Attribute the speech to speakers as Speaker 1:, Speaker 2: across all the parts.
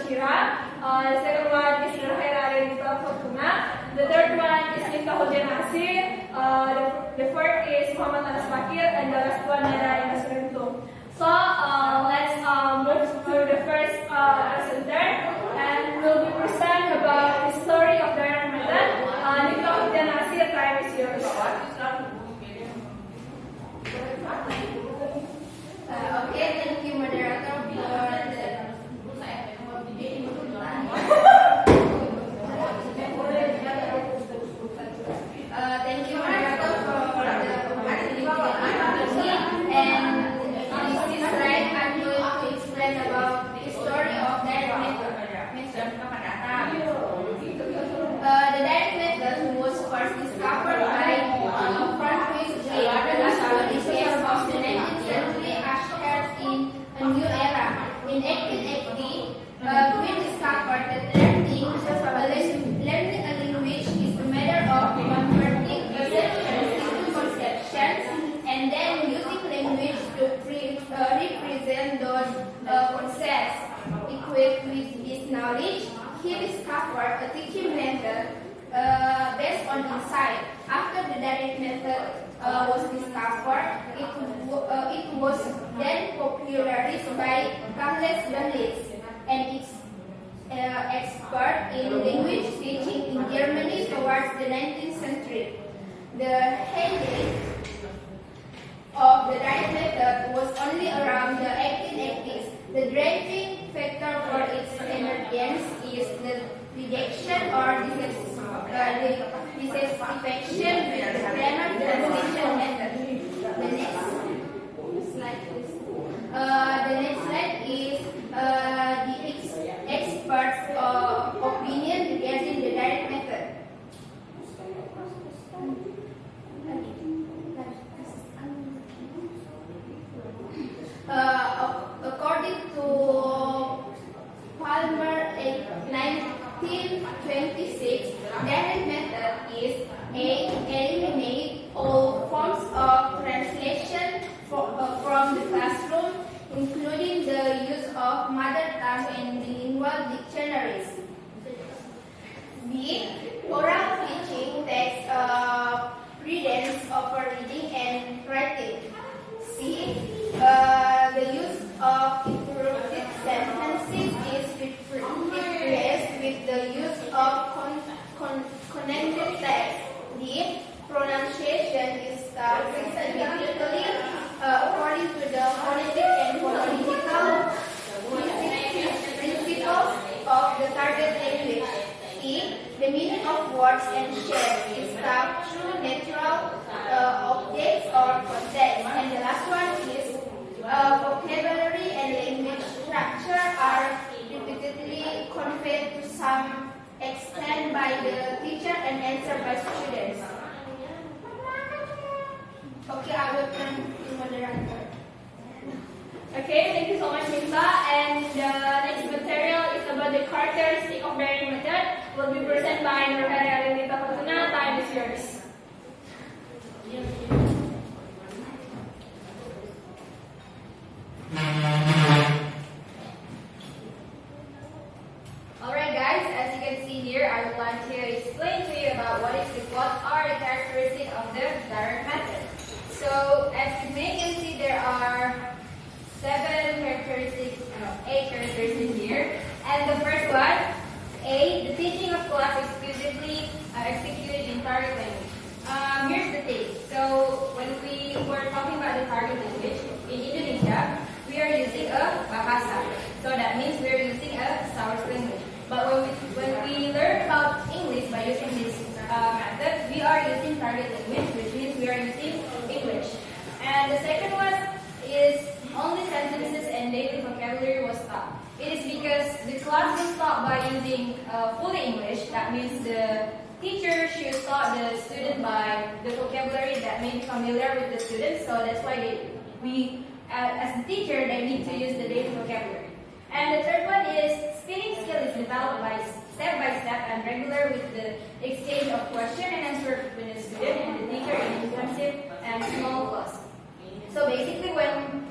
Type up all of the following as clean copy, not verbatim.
Speaker 1: Mubassyirah. The second one is Nurkhaira, Ariendita, Fortuna. The third one is Niftahul, Jannah, Asir. The fourth is Bakir, and the last one is Surentu. So let's move to the first presenter, and we'll be present about the story of the Iron method. Niftahul, Jannah, Asir, time is yours.
Speaker 2: Okay, thank you, moderator, for thank you, moderator, for the opportunity to me. And this slide, I'm going to explain about the story of direct method. The direct method was first discovered by Fortuna, the last one is of the 19th century, ushered in a new era. In 1880, we discovered that learning a language is a matter of converting perceptions into conceptions and then using language to represent those concepts. Equipped with this knowledge, he discovered a teaching method based on insight. After the direct method was discovered, it was then popularized by countless journalists and experts in language teaching in Germany towards the 19th century. The heyday of the direct method was only around the 1880s. The driving factor for its emergence is the rejection or dissatisfaction with the grammar translation method. The next slide is the experts' opinion regarding the direct method. According to Palmer, 1926, direct method is eliminate all forms of translation from the classroom, including the use of mother tongue and bilingual dictionaries. B. Oral teaching takes precedence over reading and writing. C. The use of interrupted sentences is replaced with the use of connected text. D. Pronunciation is systematically according to the phonetic and phonological principles of the target language. E. The meaning of words and shapes is taught through natural objects or context. And the last one is vocabulary and language structure are repeatedly conveyed to some extent by the teacher and answered by students. Okay, I will turn to moderator.
Speaker 1: Okay, thank you so much, Nifta. And the next material is about the characteristic of learning method. Will be presented by Nurkhaira, Ariendita, Fortuna. Time is yours.
Speaker 2: Alright guys, as you can see here, I would like to explain to you about what are the characteristics of the direct method. So as you may can see, there are 8 characteristics here. And the first one, A, the teaching of class exclusively executed in target language. Here's the thing. So when we were talking about the target language in Indonesia, we are using a bahasa. So that means we are using a source language. But when we learn about English by using this method, we are using target language, which means we are using English. And the second one is only sentences and daily vocabulary was taught. It is because the class was taught by using fully English. That means the teacher should taught the student by the vocabulary that may be familiar with the students. So that's why as a teacher, they need to use the daily vocabulary. And the third one is speaking skill is developed by step and regular with the exchange of question and answer between the student and the teacher in intensive and small class. So basically,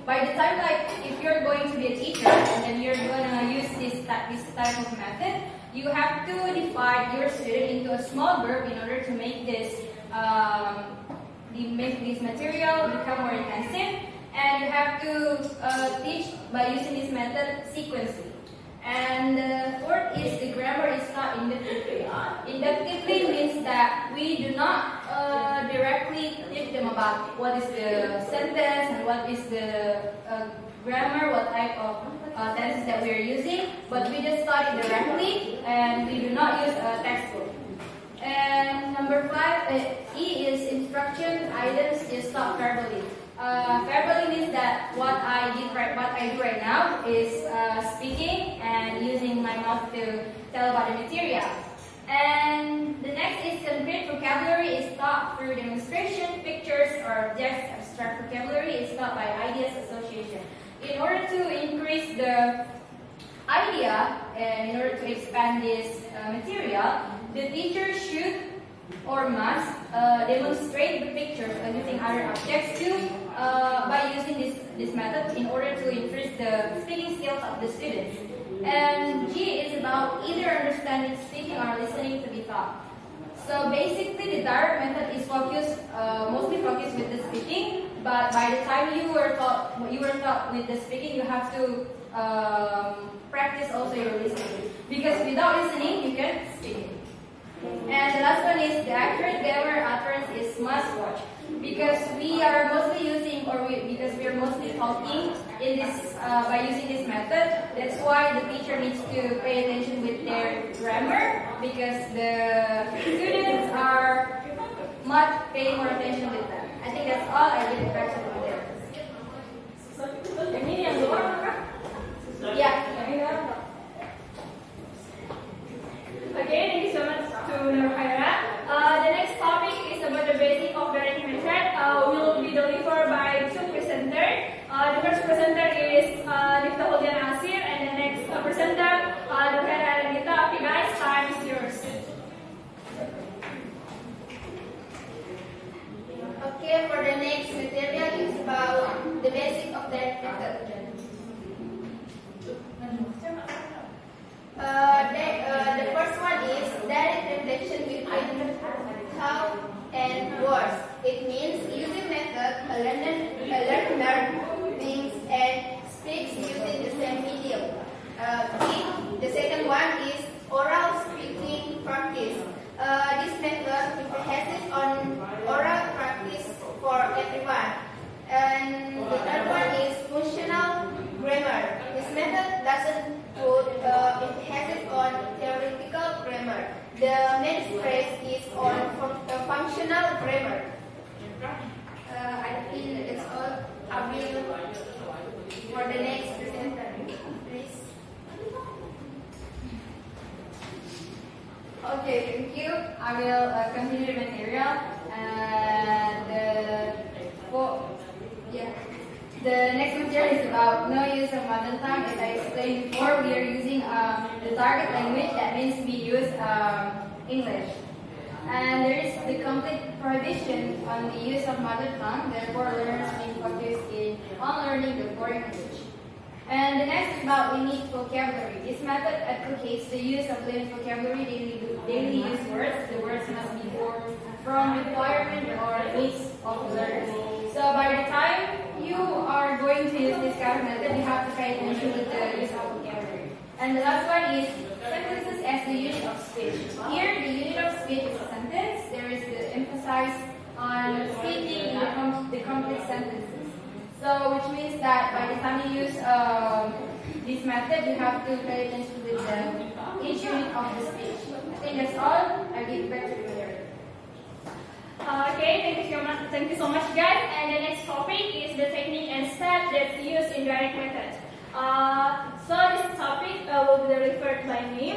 Speaker 2: by the time, like, if you're going to be a teacher and then you're gonna use this this type of method, you have to divide your student into a small group in order to make this material become more intensive, and you have to teach by using this method sequentially. And fourth is the grammar is not inductively. Inductively means that we do not directly teach them about what is the sentence and what is the grammar, what type of tenses that we are using, but we just study directly and we do not use a textbook. And number 5, E is instruction items is taught verbally. Verbally means that what I do right now is speaking and using my mouth to tell about the material. And the next is concrete vocabulary is taught through demonstration, pictures, or objects. Abstract vocabulary is taught by ideas association. In order to increase the idea and in order to expand this material, the teacher should or must demonstrate the pictures using other objects too by using this method in order to increase the speaking skills of the students. And G is about either understanding, speaking, or listening to be taught. So basically, the direct method is mostly focused with the speaking. But by the time you were taught with the speaking, you have to practice also your listening. Because without listening, you can't speak. And the last one is the accurate grammar utterance is must watch. Because we are mostly because we are mostly talking in this by using this method. That's why the teacher needs to pay attention with their grammar, because the students are not paying more attention with them. I think that's all. I give it back to the moderator. Yeah.
Speaker 1: Okay, thank you so much to Nurkhaira. The next topic is about the basic of direct method. Will be delivered by 2 presenters. The first presenter is Niftahul and Asir, and the next presenter, Nurkhaira Ariendita. Okay, guys, time is yours.
Speaker 2: Okay, for the next material is about the basic of direct method. The first one is direct reflection between thought and words. It means using method a learner thinks and speaks using the same medium. The second one is oral speaking practice. This method emphasizes on oral practice for everyone. And the third one is functional grammar. This method doesn't put emphasis on theoretical grammar. The main stress is on functional grammar. I think that's all. I will for the next presenter, please. Okay, thank you. I will continue the material. The next material is about no use of mother tongue. As I explained before, we are using the target language. That means we use English. And there is the complete prohibition on the use of mother tongue. Therefore, learners may focus on learning the foreign language. And the next is about unique vocabulary. This method advocates the use of limited vocabulary, daily use words. The words must be from requirement or needs of learners. So by the time you are going to use this kind of method, you have to pay attention to the use of vocabulary. And the last one is sentences as the unit of speech. Here, the unit of speech is a sentence. There is the emphasis on speaking the complete sentences. So, which means that by the time you use this method, you have to pay attention with each unit of the speech. I think that's all. I give it back to the moderator.
Speaker 1: Okay, thank you so much, guys. And the next topic is the technique and steps that's used in direct method. So this topic will be referred by me.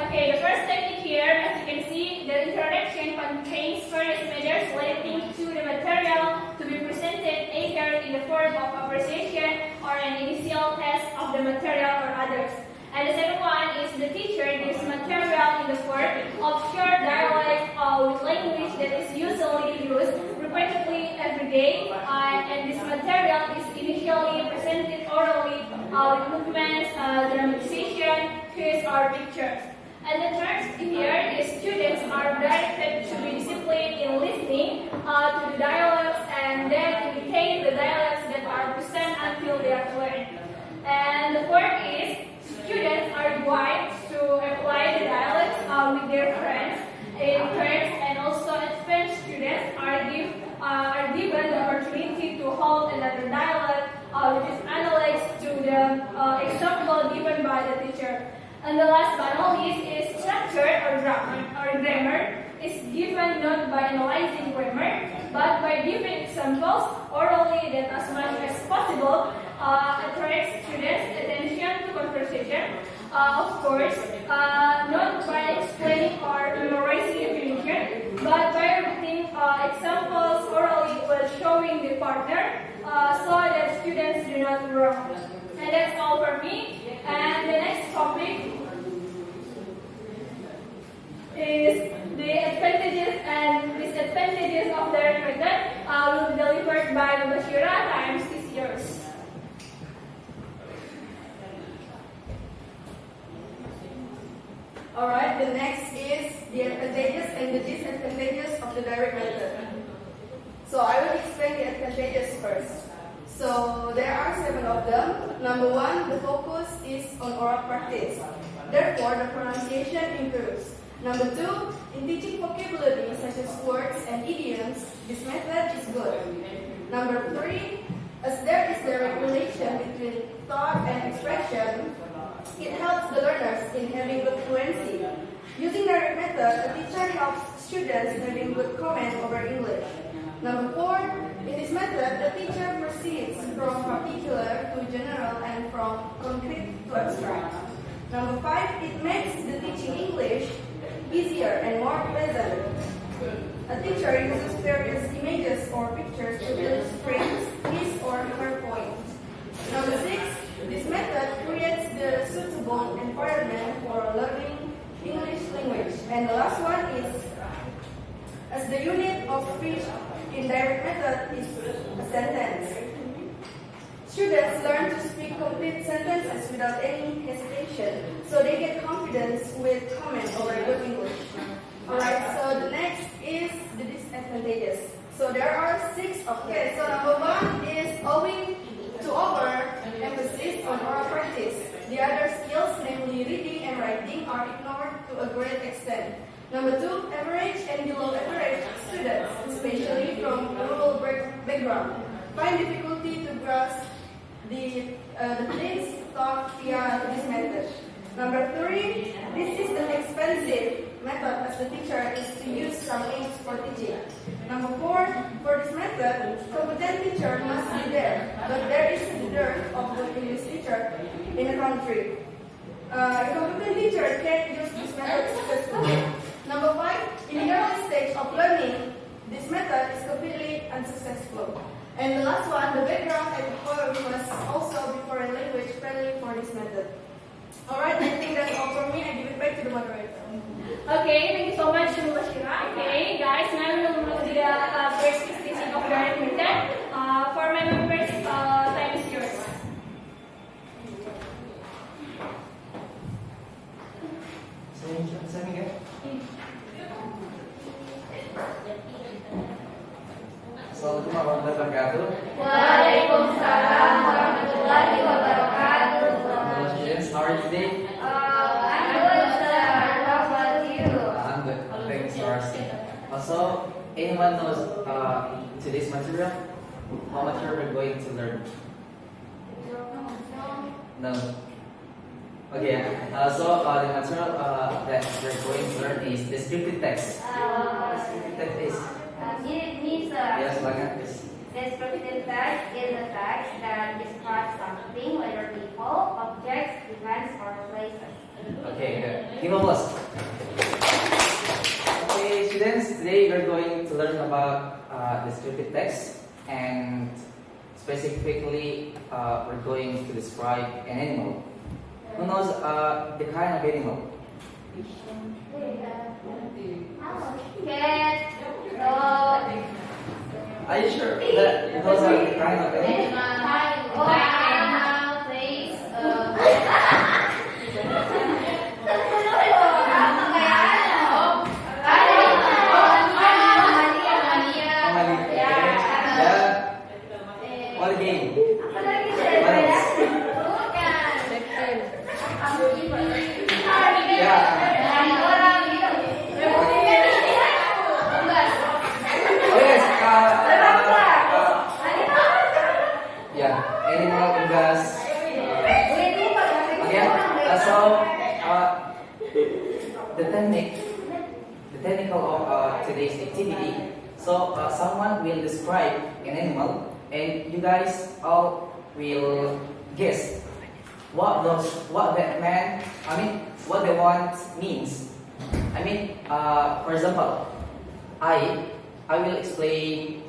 Speaker 1: Okay, the first technique here, as you can see, the introduction contains various measures relating to the material to be presented either in the form of appreciation or an initial test of the material or others. And the second one is the teacher gives material in the form of short dialect with language that is usually used repeatedly every day, and this material is initially presented orally with movements, dramatization, quiz, or pictures. And the terms here is students are directed to be disciplined in listening to the dialogues and then imitate the dialogues that are present until they are learned. And the fourth is students are advised to apply the dialogues with their friends in turns, and also advanced students are given the opportunity to hold another dialogue which is analogous to the example given by the teacher. And the last but not least is structure or grammar is given not by analyzing grammar, but by giving examples orally that as much as possible attracts students' attention to conversation. Of course, not by explaining or memorizing information, but by repeating examples orally while showing the partner so that students do not wrong. And that's all for me. And the next topic is the advantages and disadvantages of direct method will be delivered by Mubassyirah times 6 years.
Speaker 3: Alright, the next is the advantages and the disadvantages of the direct method. So I will explain the advantages first. So there are 7 of them. Number 1, the focus is on oral practice. Therefore, the pronunciation improves. Number 2, in teaching vocabulary such as words and idioms, this method is good. Number 3, as there is direct relation between thought and expression, it helps the learners in having good fluency. Using direct method, the teacher helps students having good command over English. Number 4, in this method, the teacher proceeds from particular to general and from concrete to abstract. Number 5, it makes the teaching English easier and more pleasant. A teacher uses various images or pictures to illustrate his or her point. Number 6, this method creates the suitable environment for learning English language. And the last one is, as the unit of speech in direct method is a sentence. Students learn to speak complete sentences without any hesitation, so they get confidence with comment over good English. Alright, so the next is the disadvantages. So there are 6 of them. Okay, so number 1 is owing to over-emphasis on oral practice. The other skills, namely reading and writing, are ignored to a great extent. Number 2, average and below average students, especially from rural background, find difficulty to grasp the things taught via this method. Number 3, this is an expensive method as the teacher is to use some aids for teaching. Number 4, for this method, competent teacher must be there, but there is a dearth of good English teacher in the country. A competent teacher can use this method successfully. Number 5, in the early stage of learning, this method is completely unsuccessful. And the last one, the background at home must also be foreign language friendly for this method. Alright, I think that's all for me. I give it back to the moderator.
Speaker 1: Okay, thank you so much, Mubassyirah. Okay, guys, now we will move to the first teaching of direct method. For my members, time is yours.
Speaker 4: Assalamualaikum warahmatullahi wabarakatuh.
Speaker 2: Waalaikumsalam warahmatullahi wabarakatuh.
Speaker 4: Hello students, how are you today?
Speaker 2: I'm good, sir. How about you?
Speaker 4: I'm good. Thanks for asking. Also, anyone knows today's material? How much are we going to learn? No. Okay. So the material that we're going to learn is descriptive text. Descriptive text is.
Speaker 2: Me, sir.
Speaker 4: Yes, silakan.
Speaker 2: Descriptive text is a text that describes something, whether people, objects, events, or places.
Speaker 4: Okay, good. Give applause. Okay, students, today we're going to learn about descriptive text, and specifically, we're going to describe an animal. Who knows the kind of animal?
Speaker 2: Cat, dog,
Speaker 4: Are you sure that those are the kind of animal?
Speaker 2: Now place
Speaker 4: What game? What else? Oh yes, animal unggas. Again, so the technical of today's activity. So someone will describe an animal, and you guys all will guess what what they want means. For example, I will explain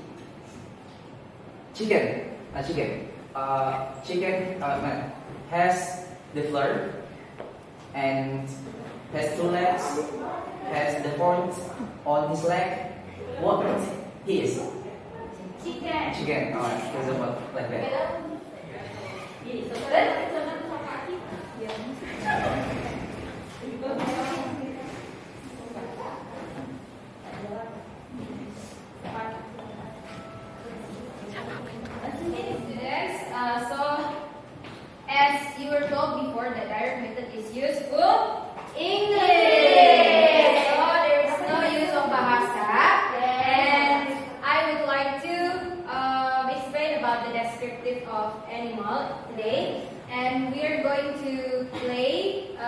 Speaker 4: chicken. Chicken has the fur and has two legs, has the horns on his leg. What he is? Chicken. For example, like that.
Speaker 2: So, as you were told before, the direct method is used for English. So, there is no use of bahasa. And I would like to explain about the descriptive of animal today. And we are going to play a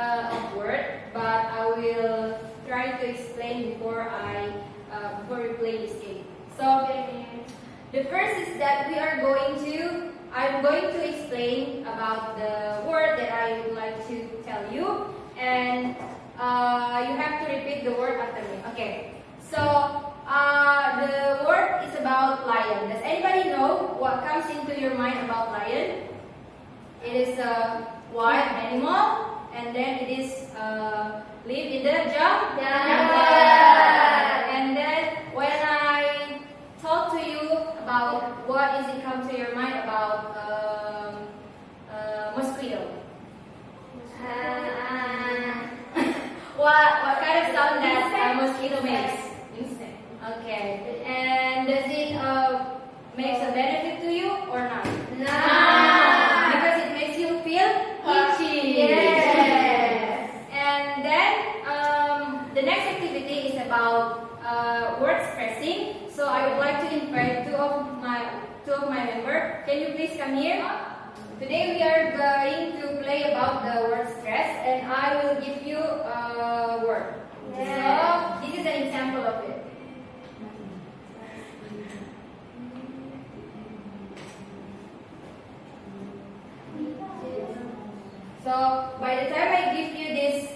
Speaker 2: word, but I will try to explain before we play this game. So, the first is that I'm going to explain about the word that I would like to tell you, and you have to repeat the word after me. Okay. So the word is about lion. Does anybody know what comes into your mind about lion? It is a wild animal, and then it is live in the jungle. And then when I talk to you about what is it come to your mind about mosquito. What kind of sound that mosquito makes? Okay. And does it makes a benefit to you or not?
Speaker 3: No.
Speaker 2: Because it makes you feel itchy.
Speaker 3: Yes.
Speaker 2: And then the next activity is about word expressing. So I would like to invite two of my members. Can you please come here? Today we are going to play about the word stress, and I will give you a word. So this is an example of it. So by the time I give you this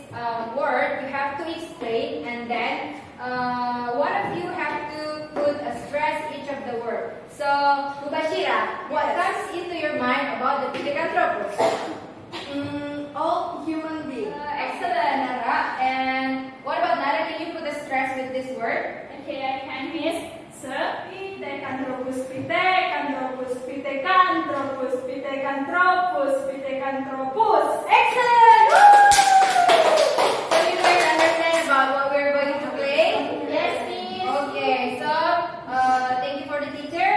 Speaker 2: word, you have to explain, and then one of you have to put a stress each of the word. So Mubassyirah, what comes into your mind about the Pithecanthropus?
Speaker 3: All human beings.
Speaker 2: Excellent, Nara. And what about Nara? Can you put a stress with this word?
Speaker 1: Okay, I can miss. Pithecanthropus, Pithecanthropus, Pithecanthropus, Pithecanthropus, Pithecanthropus.
Speaker 2: Excellent! So you guys understand about what we're going to play?
Speaker 1: Yes, please.
Speaker 2: Okay, so thank you for the teacher.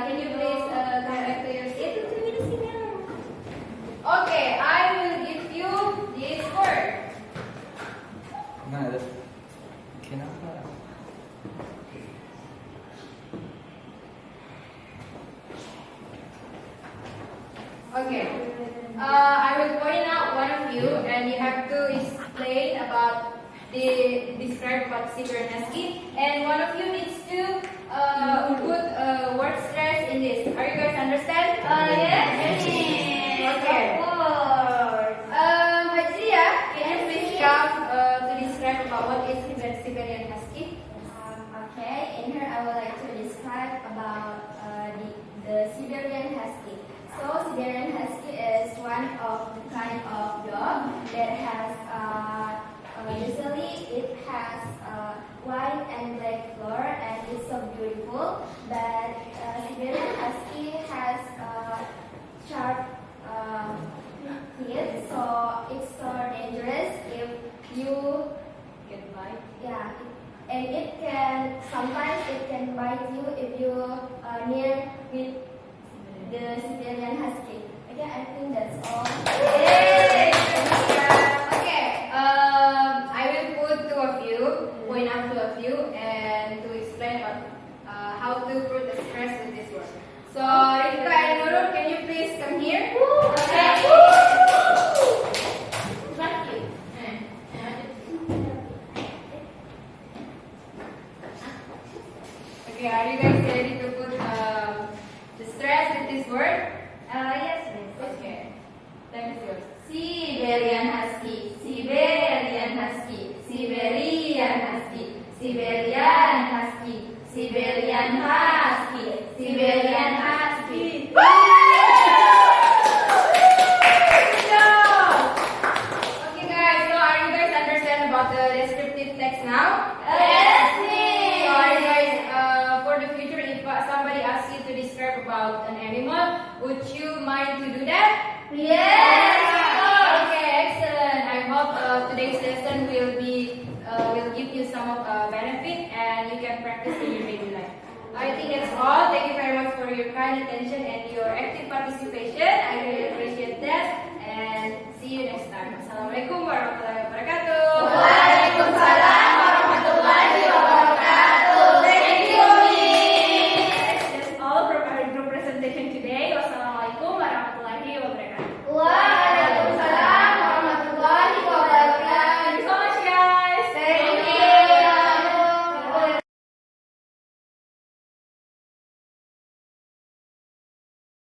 Speaker 2: Can you please come back to your seat? Okay, I will give you this word. Okay. I will point out one of you, and you have to explain about describe about Siberian Husky, and one of you needs to put word stress in this. Are you guys understand?
Speaker 1: Yes.
Speaker 2: Okay. Hajria, can you please come to describe about what is Siberian Husky?
Speaker 5: Okay, in here I would like to describe about the Siberian Husky. So Siberian Husky is one of the kind of dog that has usually it has white and black fur and it's so beautiful. But Siberian Husky has
Speaker 2: Okay, are you guys ready to put the stress with this word?
Speaker 5: Yes, Miss.
Speaker 2: Okay. Time is yours.
Speaker 5: Siberian Husky, Siberian Husky, Siberian Husky, Siberian Husky, Siberian Husky, Siberian Husky.
Speaker 2: Okay, guys. So, are you guys understand about the descriptive text now?
Speaker 5: Yes,
Speaker 2: So,
Speaker 5: Miss.
Speaker 2: are you guys for the future, if somebody asks you to describe about an animal, would you mind to do that?
Speaker 5: Yes.
Speaker 2: Okay, excellent. I hope today's lesson will give you some of benefit and you can practice in your daily life. I think that's all. Thank you very much for your kind attention and your active participation. I really appreciate that and see you next time. Assalamualaikum warahmatullahi wabarakatuh.